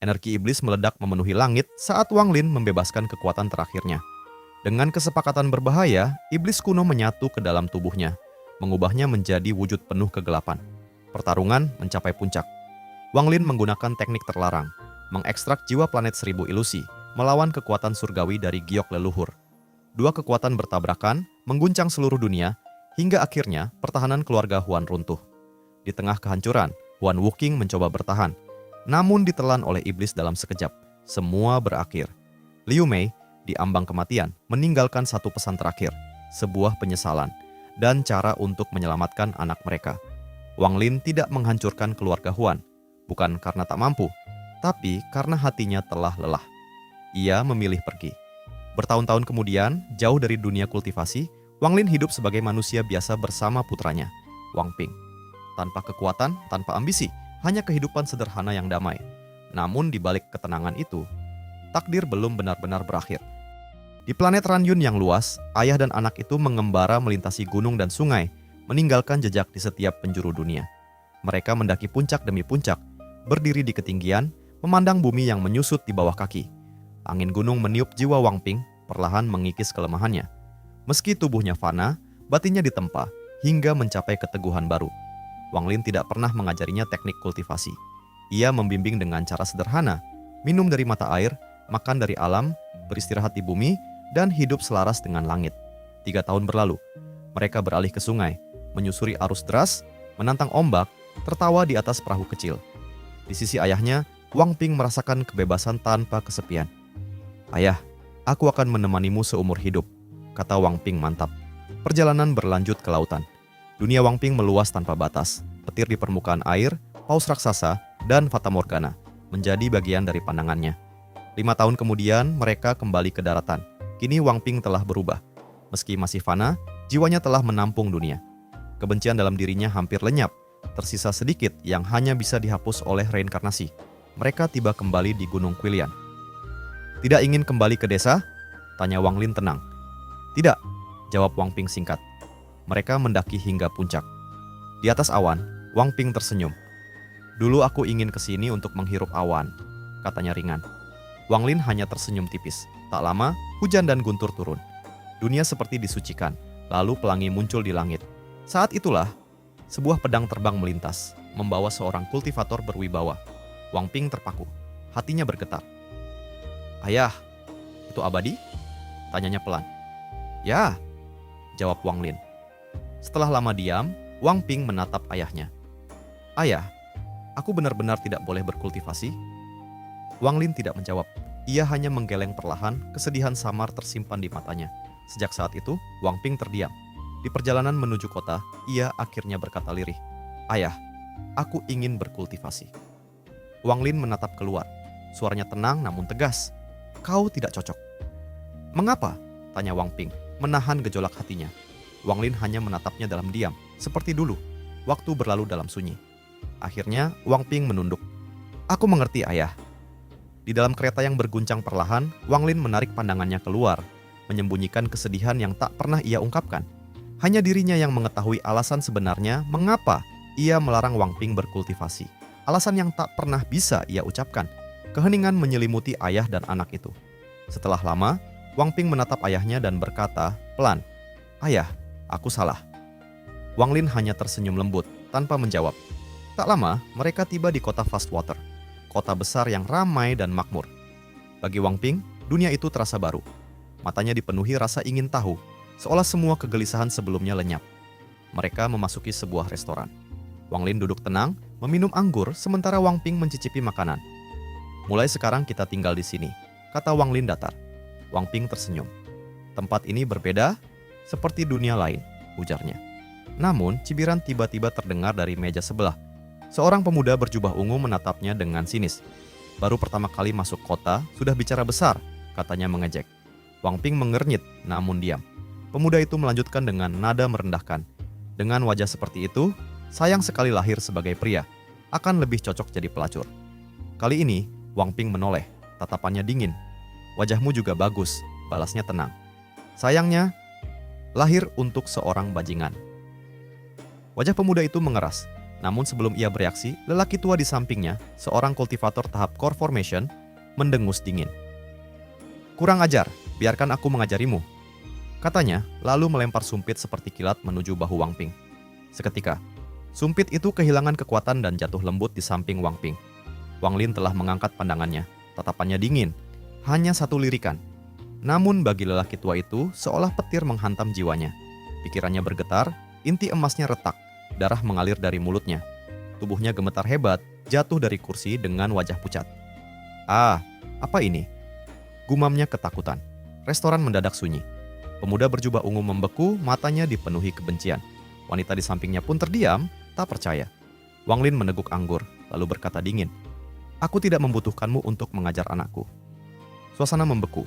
Energi iblis meledak memenuhi langit saat Wang Lin membebaskan kekuatan terakhirnya. Dengan kesepakatan berbahaya, iblis kuno menyatu ke dalam tubuhnya, mengubahnya menjadi wujud penuh kegelapan. Pertarungan mencapai puncak. Wang Lin menggunakan teknik terlarang, mengekstrak jiwa planet seribu ilusi, melawan kekuatan surgawi dari giok leluhur. Dua kekuatan bertabrakan, mengguncang seluruh dunia, hingga akhirnya pertahanan keluarga Huan runtuh. Di tengah kehancuran, Huan Wuqing mencoba bertahan, namun ditelan oleh iblis dalam sekejap. Semua berakhir. Liu Mei, di ambang kematian, meninggalkan satu pesan terakhir, sebuah penyesalan, dan cara untuk menyelamatkan anak mereka. Wang Lin tidak menghancurkan keluarga Huan, bukan karena tak mampu, tapi karena hatinya telah lelah. Ia memilih pergi. Bertahun-tahun kemudian, jauh dari dunia kultivasi, Wang Lin hidup sebagai manusia biasa bersama putranya, Wang Ping. Tanpa kekuatan, tanpa ambisi, hanya kehidupan sederhana yang damai. Namun di balik ketenangan itu, takdir belum benar-benar berakhir. Di planet Ranyun yang luas, ayah dan anak itu mengembara melintasi gunung dan sungai, meninggalkan jejak di setiap penjuru dunia. Mereka mendaki puncak demi puncak, berdiri di ketinggian, memandang bumi yang menyusut di bawah kaki. Angin gunung meniup jiwa Wang Ping, perlahan mengikis kelemahannya. Meski tubuhnya fana, batinnya ditempa, hingga mencapai keteguhan baru. Wang Lin tidak pernah mengajarinya teknik kultivasi. Ia membimbing dengan cara sederhana, minum dari mata air, makan dari alam, beristirahat di bumi, dan hidup selaras dengan langit. 3 tahun berlalu, mereka beralih ke sungai, menyusuri arus deras, menantang ombak, tertawa di atas perahu kecil. Di sisi ayahnya, Wang Ping merasakan kebebasan tanpa kesepian. "Ayah, aku akan menemanimu seumur hidup," kata Wang Ping mantap. Perjalanan berlanjut ke lautan. Dunia Wang Ping meluas tanpa batas. Petir di permukaan air, paus raksasa, dan fata morgana menjadi bagian dari pandangannya. 5 tahun kemudian, mereka kembali ke daratan. Kini Wang Ping telah berubah. Meski masih fana, jiwanya telah menampung dunia. Kebencian dalam dirinya hampir lenyap. Tersisa sedikit yang hanya bisa dihapus oleh reinkarnasi. Mereka tiba kembali di Gunung Qilian. "Tidak ingin kembali ke desa?" tanya Wang Lin tenang. "Tidak," jawab Wang Ping singkat. Mereka mendaki hingga puncak. Di atas awan, Wang Ping tersenyum. "Dulu aku ingin ke sini untuk menghirup awan," katanya ringan. Wang Lin hanya tersenyum tipis. Tak lama, hujan dan guntur turun. Dunia seperti disucikan, lalu pelangi muncul di langit. Saat itulah, sebuah pedang terbang melintas, membawa seorang kultivator berwibawa. Wang Ping terpaku, hatinya bergetar. "Ayah, itu abadi?" tanyanya pelan. "Ya," jawab Wang Lin. Setelah lama diam, Wang Ping menatap ayahnya. "Ayah, aku benar-benar tidak boleh berkultivasi?" Wang Lin tidak menjawab. Ia hanya menggeleng perlahan, kesedihan samar tersimpan di matanya. Sejak saat itu, Wang Ping terdiam. Di perjalanan menuju kota, ia akhirnya berkata lirih, "Ayah, aku ingin berkultivasi." Wang Lin menatap keluar. Suaranya tenang namun tegas. "Kau tidak cocok." "Mengapa?" tanya Wang Ping, menahan gejolak hatinya. Wang Lin hanya menatapnya dalam diam, seperti dulu. Waktu berlalu dalam sunyi. Akhirnya, Wang Ping menunduk. "Aku mengerti, ayah." Di dalam kereta yang berguncang perlahan, Wang Lin menarik pandangannya keluar, menyembunyikan kesedihan yang tak pernah ia ungkapkan. Hanya dirinya yang mengetahui alasan sebenarnya mengapa ia melarang Wang Ping berkultivasi. Alasan yang tak pernah bisa ia ucapkan. Keheningan menyelimuti ayah dan anak itu. Setelah lama, Wang Ping menatap ayahnya dan berkata pelan, "Ayah, aku salah." Wang Lin hanya tersenyum lembut, tanpa menjawab. Tak lama, mereka tiba di kota Fastwater. Kota besar yang ramai dan makmur. Bagi Wang Ping, dunia itu terasa baru. Matanya dipenuhi rasa ingin tahu, seolah semua kegelisahan sebelumnya lenyap. Mereka memasuki sebuah restoran. Wang Lin duduk tenang, meminum anggur sementara Wang Ping mencicipi makanan. "Mulai sekarang kita tinggal di sini," kata Wang Lin datar. Wang Ping tersenyum. "Tempat ini berbeda, seperti dunia lain," ujarnya. Namun, cibiran tiba-tiba terdengar dari meja sebelah. Seorang pemuda berjubah ungu menatapnya dengan sinis. "Baru pertama kali masuk kota, sudah bicara besar," katanya mengejek. Wang Ping mengernyit, namun diam. Pemuda itu melanjutkan dengan nada merendahkan. "Dengan wajah seperti itu, sayang sekali lahir sebagai pria. Akan lebih cocok jadi pelacur." Kali ini, Wang Ping menoleh, tatapannya dingin. "Wajahmu juga bagus," balasnya tenang. "Sayangnya, lahir untuk seorang bajingan." Wajah pemuda itu mengeras, Namun sebelum ia bereaksi, lelaki tua di sampingnya, seorang kultivator tahap core formation, mendengus dingin. "Kurang ajar, biarkan aku mengajarimu," katanya, lalu melempar sumpit seperti kilat menuju bahu Wang Ping. Seketika, sumpit itu kehilangan kekuatan dan jatuh lembut di samping Wang Ping. Wang Lin telah mengangkat pandangannya, tatapannya dingin, hanya satu lirikan. Namun bagi lelaki tua itu, seolah petir menghantam jiwanya. Pikirannya bergetar, inti emasnya retak, darah mengalir dari mulutnya. Tubuhnya gemetar hebat, jatuh dari kursi dengan wajah pucat. "Ah, apa ini?" gumamnya ketakutan. Restoran mendadak sunyi. Pemuda berjubah ungu membeku, matanya dipenuhi kebencian. Wanita di sampingnya pun terdiam, tak percaya. Wang Lin meneguk anggur, lalu berkata dingin, "Aku tidak membutuhkanmu untuk mengajar anakku." Suasana membeku.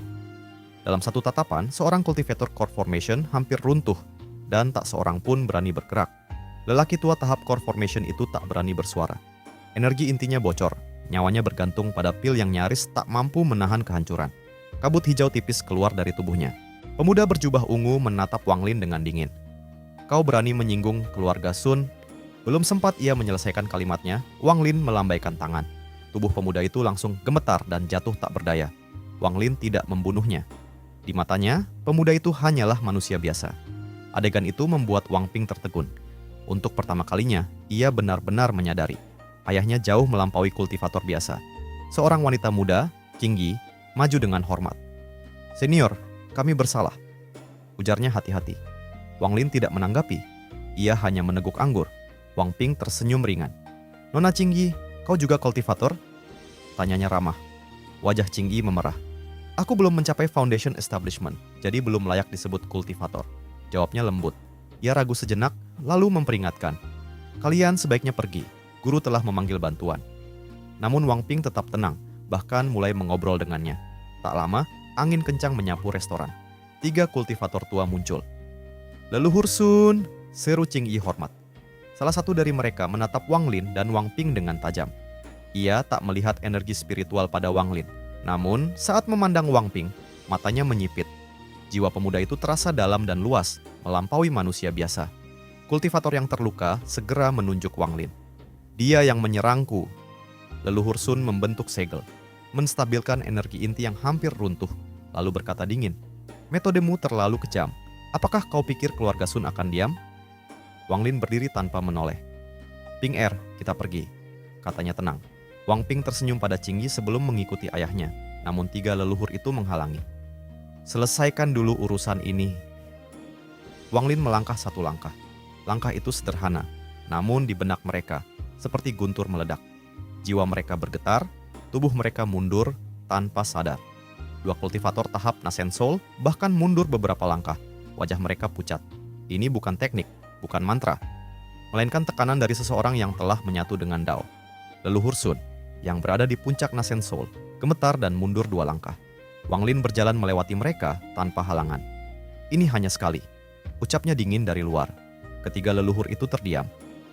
Dalam satu tatapan, seorang kultivator core formation hampir runtuh, dan tak seorang pun berani bergerak. Lelaki tua tahap core formation itu tak berani bersuara. Energi intinya bocor, nyawanya bergantung pada pil yang nyaris tak mampu menahan kehancuran. Kabut hijau tipis keluar dari tubuhnya. Pemuda berjubah ungu menatap Wang Lin dengan dingin. "Kau berani menyinggung keluarga Sun?" Belum sempat ia menyelesaikan kalimatnya, Wang Lin melambaikan tangan. Tubuh pemuda itu langsung gemetar dan jatuh tak berdaya. Wang Lin tidak membunuhnya. Di matanya, pemuda itu hanyalah manusia biasa. Adegan itu membuat Wang Ping tertegun. Untuk pertama kalinya, ia benar-benar menyadari ayahnya jauh melampaui kultivator biasa. Seorang wanita muda, Qingyi, maju dengan hormat. "Senior, kami bersalah," ujarnya hati-hati. Wang Lin tidak menanggapi. Ia hanya meneguk anggur. Wang Ping tersenyum ringan. "Nona Qingyi, kau juga kultivator?" tanyanya ramah. Wajah Qingyi memerah. "Aku belum mencapai foundation establishment, jadi belum layak disebut kultivator," jawabnya lembut. Ia ragu sejenak, lalu memperingatkan. "Kalian sebaiknya pergi, guru telah memanggil bantuan." Namun Wang Ping tetap tenang, bahkan mulai mengobrol dengannya. Tak lama, angin kencang menyapu restoran. 3 kultivator tua muncul. "Leluhur Sun," seru Qingyi hormat. Salah satu dari mereka menatap Wang Lin dan Wang Ping dengan tajam. Ia tak melihat energi spiritual pada Wang Lin. Namun, saat memandang Wang Ping, matanya menyipit. Jiwa pemuda itu terasa dalam dan luas, melampaui manusia biasa. Kultivator yang terluka segera menunjuk Wang Lin. "Dia yang menyerangku." Leluhur Sun membentuk segel, menstabilkan energi inti yang hampir runtuh, lalu berkata dingin, "Metodemu terlalu kejam. Apakah kau pikir keluarga Sun akan diam?" Wang Lin berdiri tanpa menoleh. "Ping Er, kita pergi," katanya tenang. Wang Ping tersenyum pada Qingyi sebelum mengikuti ayahnya, namun 3 leluhur itu menghalangi. "Selesaikan dulu urusan ini." Wang Lin melangkah satu langkah. Langkah itu sederhana, namun di benak mereka, seperti guntur meledak. Jiwa mereka bergetar, tubuh mereka mundur tanpa sadar. 2 kultivator tahap Nasen Soul bahkan mundur beberapa langkah. Wajah mereka pucat. Ini bukan teknik, bukan mantra, melainkan tekanan dari seseorang yang telah menyatu dengan Dao. Leluhur Sun, yang berada di puncak Nasen Soul, gemetar dan mundur 2 langkah. Wang Lin berjalan melewati mereka tanpa halangan. "Ini hanya sekali," ucapnya dingin dari luar. Ketiga leluhur itu terdiam.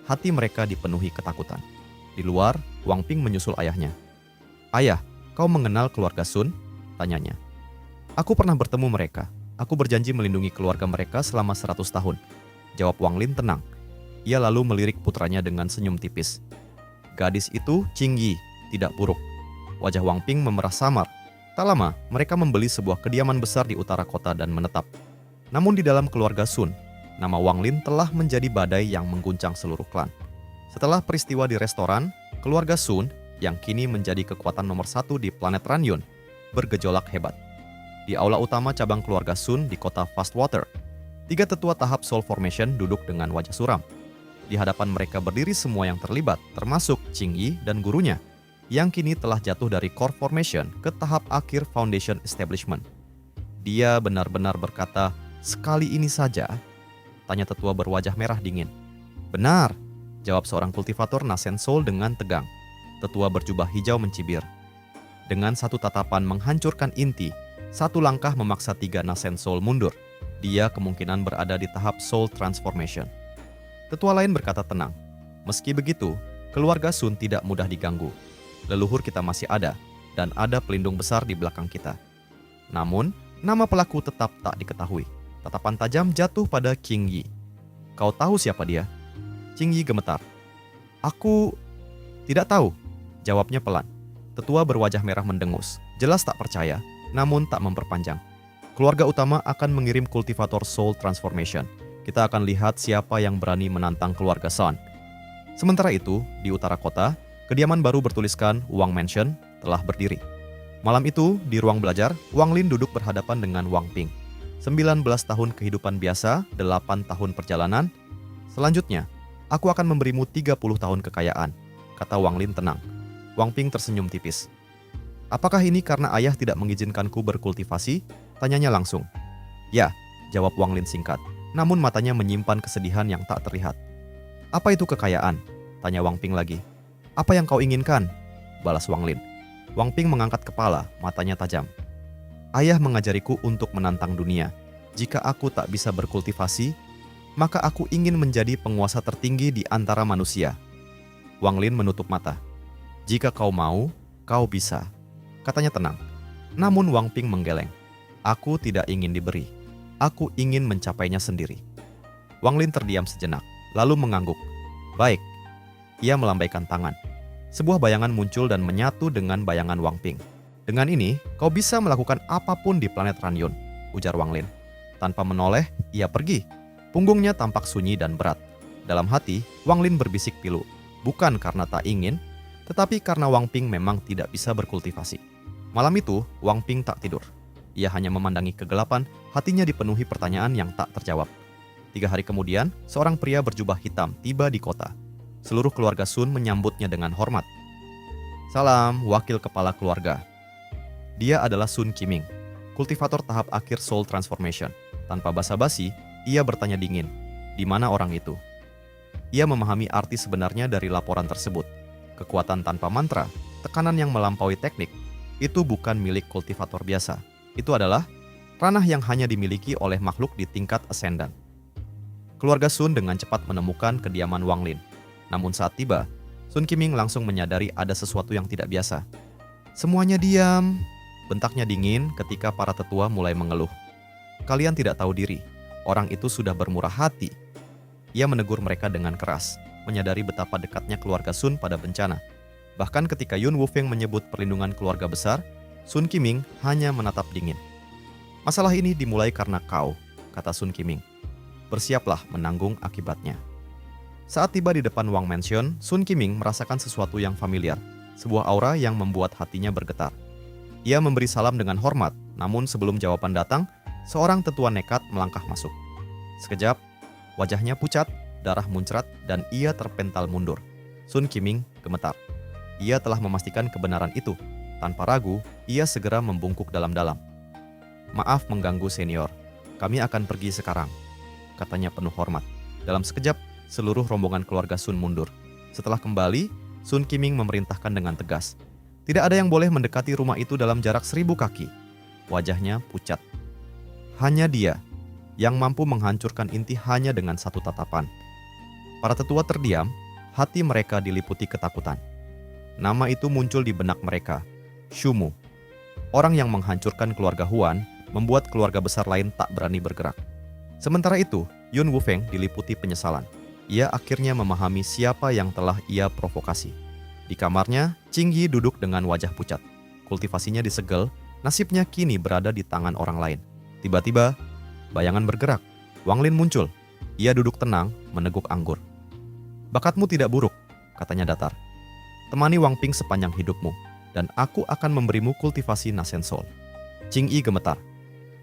Hati mereka dipenuhi ketakutan. Di luar, Wang Ping menyusul ayahnya. "Ayah, kau mengenal keluarga Sun?" tanyanya. "Aku pernah bertemu mereka. Aku berjanji melindungi keluarga mereka selama 100 tahun. Jawab Wang Lin tenang. Ia lalu melirik putranya dengan senyum tipis. "Gadis itu Qingyi, tidak buruk." Wajah Wang Ping memerah samar. Tak lama, mereka membeli sebuah kediaman besar di utara kota dan menetap. Namun di dalam keluarga Sun, nama Wang Lin telah menjadi badai yang mengguncang seluruh klan. Setelah peristiwa di restoran, keluarga Sun, yang kini menjadi kekuatan nomor 1 di planet Ranyun, bergejolak hebat. Di aula utama cabang keluarga Sun di kota Fastwater, 3 tetua tahap Soul Formation duduk dengan wajah suram. Di hadapan mereka berdiri semua yang terlibat, termasuk Qingyi dan gurunya, yang kini telah jatuh dari Core Formation ke tahap akhir Foundation Establishment. "Dia benar-benar berkata, 'Sekali ini saja?'" tanya tetua berwajah merah dingin. "Benar," jawab seorang kultivator Nasen Soul dengan tegang. Tetua berjubah hijau mencibir. Dengan satu tatapan menghancurkan inti, 1 langkah memaksa 3 Nasen Soul mundur. Dia kemungkinan berada di tahap Soul Transformation. Tetua lain berkata tenang. "Meski begitu, keluarga Sun tidak mudah diganggu. Leluhur kita masih ada, dan ada pelindung besar di belakang kita. Namun, nama pelaku tetap tak diketahui." Tatapan tajam jatuh pada Qingyi. "Kau tahu siapa dia?" Qingyi gemetar. Aku tidak tahu, jawabnya pelan. Tetua berwajah merah mendengus, jelas tak percaya, namun tak memperpanjang. Keluarga utama akan mengirim kultivator Soul Transformation. Kita akan lihat siapa yang berani menantang keluarga Sun. Sementara itu, di utara kota, kediaman baru bertuliskan Wang Mansion telah berdiri. Malam itu, di ruang belajar, Wang Lin duduk berhadapan dengan Wang Ping. 19 tahun kehidupan biasa, 8 tahun perjalanan. Selanjutnya, aku akan memberimu 30 tahun kekayaan, kata Wang Lin tenang. Wang Ping tersenyum tipis. Apakah ini karena ayah tidak mengizinkanku berkultivasi? Tanyanya langsung. Ya, jawab Wang Lin singkat, namun matanya menyimpan kesedihan yang tak terlihat. Apa itu kekayaan? Tanya Wang Ping lagi. Apa yang kau inginkan? Balas Wang Lin. Wang Ping mengangkat kepala, matanya tajam. Ayah mengajariku untuk menantang dunia. Jika aku tak bisa berkultivasi, maka aku ingin menjadi penguasa tertinggi di antara manusia. Wang Lin menutup mata. Jika kau mau, kau bisa, katanya tenang. Namun Wang Ping menggeleng. Aku tidak ingin diberi. Aku ingin mencapainya sendiri. Wang Lin terdiam sejenak, lalu mengangguk. Baik. Ia melambaikan tangan. Sebuah bayangan muncul dan menyatu dengan bayangan Wang Ping. Dengan ini, kau bisa melakukan apapun di planet Ranyun, ujar Wang Lin. Tanpa menoleh, ia pergi. Punggungnya tampak sunyi dan berat. Dalam hati, Wang Lin berbisik pilu. Bukan karena tak ingin, tetapi karena Wang Ping memang tidak bisa berkultivasi. Malam itu, Wang Ping tak tidur. Ia hanya memandangi kegelapan, hatinya dipenuhi pertanyaan yang tak terjawab. 3 hari kemudian, seorang pria berjubah hitam tiba di kota. Seluruh keluarga Sun menyambutnya dengan hormat. Salam, wakil kepala keluarga. Dia adalah Sun Qiming, kultivator tahap akhir Soul Transformation. Tanpa basa-basi, ia bertanya dingin, di mana orang itu? Ia memahami arti sebenarnya dari laporan tersebut. Kekuatan tanpa mantra, tekanan yang melampaui teknik, itu bukan milik kultivator biasa. Itu adalah ranah yang hanya dimiliki oleh makhluk di tingkat ascendant. Keluarga Sun dengan cepat menemukan kediaman Wang Lin. Namun saat tiba, Sun Qiming langsung menyadari ada sesuatu yang tidak biasa. Semuanya diam, bentaknya dingin ketika para tetua mulai mengeluh. Kalian tidak tahu diri, orang itu sudah bermurah hati. Ia menegur mereka dengan keras, menyadari betapa dekatnya keluarga Sun pada bencana. Bahkan ketika Yun Wufeng menyebut perlindungan keluarga besar, Sun Qiming hanya menatap dingin. Masalah ini dimulai karena kau, kata Sun Qiming. Bersiaplah menanggung akibatnya. Saat tiba di depan Wang Mansion, Sun Qiming merasakan sesuatu yang familiar, sebuah aura yang membuat hatinya bergetar. Ia memberi salam dengan hormat, namun sebelum jawaban datang, seorang tetua nekat melangkah masuk. Sekejap, wajahnya pucat, darah muncrat, dan ia terpental mundur. Sun Qiming gemetar. Ia telah memastikan kebenaran itu. Tanpa ragu, ia segera membungkuk dalam-dalam. Maaf mengganggu senior, kami akan pergi sekarang, katanya penuh hormat. Dalam sekejap, seluruh rombongan keluarga Sun mundur. Setelah kembali, Sun Qiming memerintahkan dengan tegas. Tidak ada yang boleh mendekati rumah itu dalam jarak 1000 kaki. Wajahnya pucat. Hanya dia yang mampu menghancurkan inti hanya dengan satu tatapan. Para tetua terdiam, hati mereka diliputi ketakutan. Nama itu muncul di benak mereka. Shumu. Orang yang menghancurkan keluarga Huan membuat keluarga besar lain tak berani bergerak. Sementara itu, Yun Wufeng diliputi penyesalan. Ia akhirnya memahami siapa yang telah ia provokasi. Di kamarnya, Qing Yi duduk dengan wajah pucat. Kultivasinya disegel, nasibnya kini berada di tangan orang lain. Tiba-tiba, bayangan bergerak. Wang Lin muncul. Ia duduk tenang, meneguk anggur. Bakatmu tidak buruk, katanya datar. Temani Wang Ping sepanjang hidupmu, dan aku akan memberimu kultivasi Nasen Soul. Qing Yi gemetar.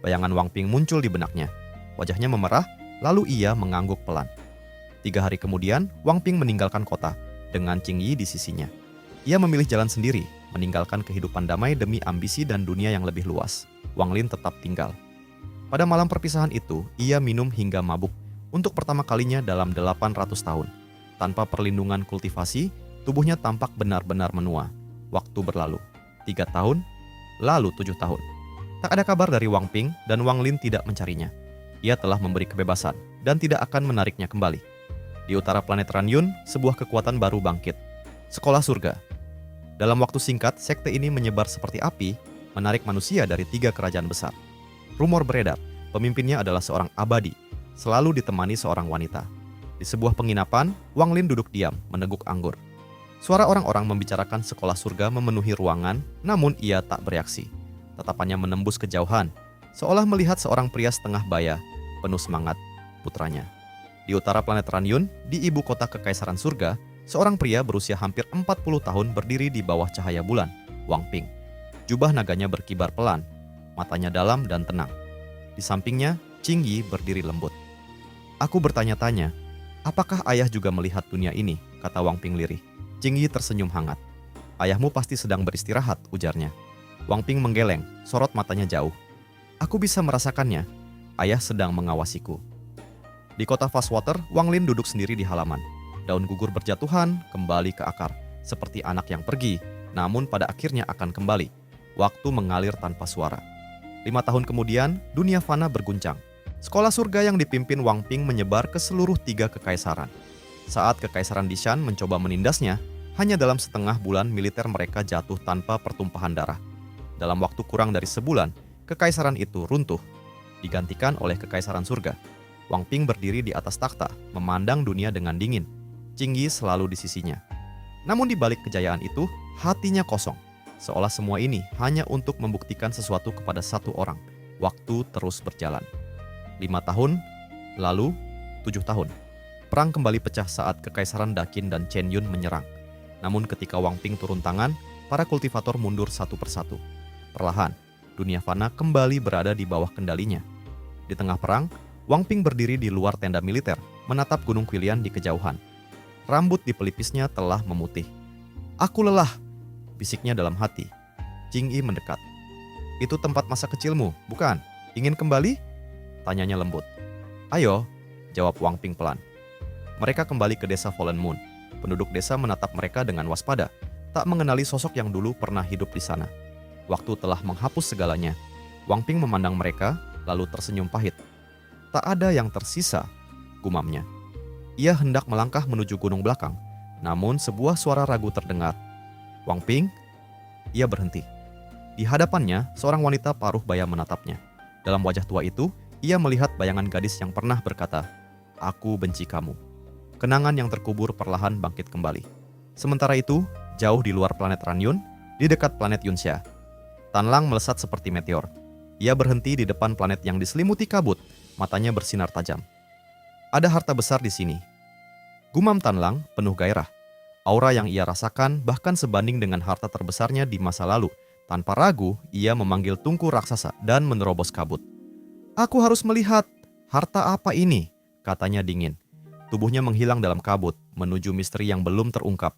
Bayangan Wang Ping muncul di benaknya. Wajahnya memerah, lalu ia mengangguk pelan. 3 hari kemudian, Wang Ping meninggalkan kota, dengan Qing Yi di sisinya. Ia memilih jalan sendiri, meninggalkan kehidupan damai demi ambisi dan dunia yang lebih luas. Wang Lin tetap tinggal. Pada malam perpisahan itu, ia minum hingga mabuk, untuk pertama kalinya dalam 800 tahun. Tanpa perlindungan kultivasi, tubuhnya tampak benar-benar menua. Waktu berlalu, 3 tahun, lalu 7 tahun. Tak ada kabar dari Wang Ping dan Wang Lin tidak mencarinya. Ia telah memberi kebebasan dan tidak akan menariknya kembali. Di utara planet Ranyun, sebuah kekuatan baru bangkit. Sekolah surga. Dalam waktu singkat, sekte ini menyebar seperti api, menarik manusia dari 3 kerajaan besar. Rumor beredar, pemimpinnya adalah seorang abadi, selalu ditemani seorang wanita. Di sebuah penginapan, Wang Lin duduk diam, meneguk anggur. Suara orang-orang membicarakan sekolah surga memenuhi ruangan, namun ia tak bereaksi. Tatapannya menembus kejauhan, seolah melihat seorang pria setengah baya, penuh semangat, putranya. Di utara planet Ranyun, di ibu kota kekaisaran surga, seorang pria berusia hampir 40 tahun berdiri di bawah cahaya bulan, Wang Ping. Jubah naganya berkibar pelan, matanya dalam dan tenang. Di sampingnya, Qing Yi berdiri lembut. Aku bertanya-tanya, apakah ayah juga melihat dunia ini? Kata Wang Ping lirih. Qing Yi tersenyum hangat. Ayahmu pasti sedang beristirahat, ujarnya. Wang Ping menggeleng, sorot matanya jauh. Aku bisa merasakannya. Ayah sedang mengawasiku. Di kota Fastwater, Wang Lin duduk sendiri di halaman. Daun gugur berjatuhan, kembali ke akar. Seperti anak yang pergi, namun pada akhirnya akan kembali. Waktu mengalir tanpa suara. 5 tahun kemudian, dunia fana berguncang. Sekolah surga yang dipimpin Wang Ping menyebar ke seluruh 3 kekaisaran. Saat kekaisaran Dishan mencoba menindasnya, hanya dalam setengah bulan militer mereka jatuh tanpa pertumpahan darah. Dalam waktu kurang dari sebulan, kekaisaran itu runtuh, digantikan oleh kekaisaran surga. Wang Ping berdiri di atas takhta, memandang dunia dengan dingin. Qing Yi selalu di sisinya. Namun di balik kejayaan itu, hatinya kosong. Seolah semua ini hanya untuk membuktikan sesuatu kepada satu orang. Waktu terus berjalan. 5 tahun, lalu 7 tahun. Perang kembali pecah saat kekaisaran Dakin dan Chen Yun menyerang. Namun ketika Wang Ping turun tangan, para kultivator mundur satu persatu. Perlahan, dunia fana kembali berada di bawah kendalinya. Di tengah perang, Wang Ping berdiri di luar tenda militer, menatap Gunung Qilian di kejauhan. Rambut di pelipisnya telah memutih. Aku lelah, bisiknya dalam hati. Qing Yi mendekat. Itu tempat masa kecilmu, bukan? Ingin kembali? Tanyanya lembut. Ayo, jawab Wang Ping pelan. Mereka kembali ke desa Fallen Moon. Penduduk desa menatap mereka dengan waspada, tak mengenali sosok yang dulu pernah hidup di sana. Waktu telah menghapus segalanya. Wang Ping memandang mereka, lalu tersenyum pahit. Tak ada yang tersisa, gumamnya. Ia hendak melangkah menuju gunung belakang, namun sebuah suara ragu terdengar. Wang Ping? Ia berhenti. Di hadapannya, seorang wanita paruh baya menatapnya. Dalam wajah tua itu, ia melihat bayangan gadis yang pernah berkata, "Aku benci kamu." Kenangan yang terkubur perlahan bangkit kembali. Sementara itu, jauh di luar planet Ranyun, di dekat planet Yunxia, Tanlang melesat seperti meteor. Ia berhenti di depan planet yang diselimuti kabut, matanya bersinar tajam. Ada harta besar di sini. Gumam Tanlang penuh gairah. Aura yang ia rasakan bahkan sebanding dengan harta terbesarnya di masa lalu. Tanpa ragu, ia memanggil tungku raksasa dan menerobos kabut. Aku harus melihat, harta apa ini? Katanya dingin. Tubuhnya menghilang dalam kabut, menuju misteri yang belum terungkap.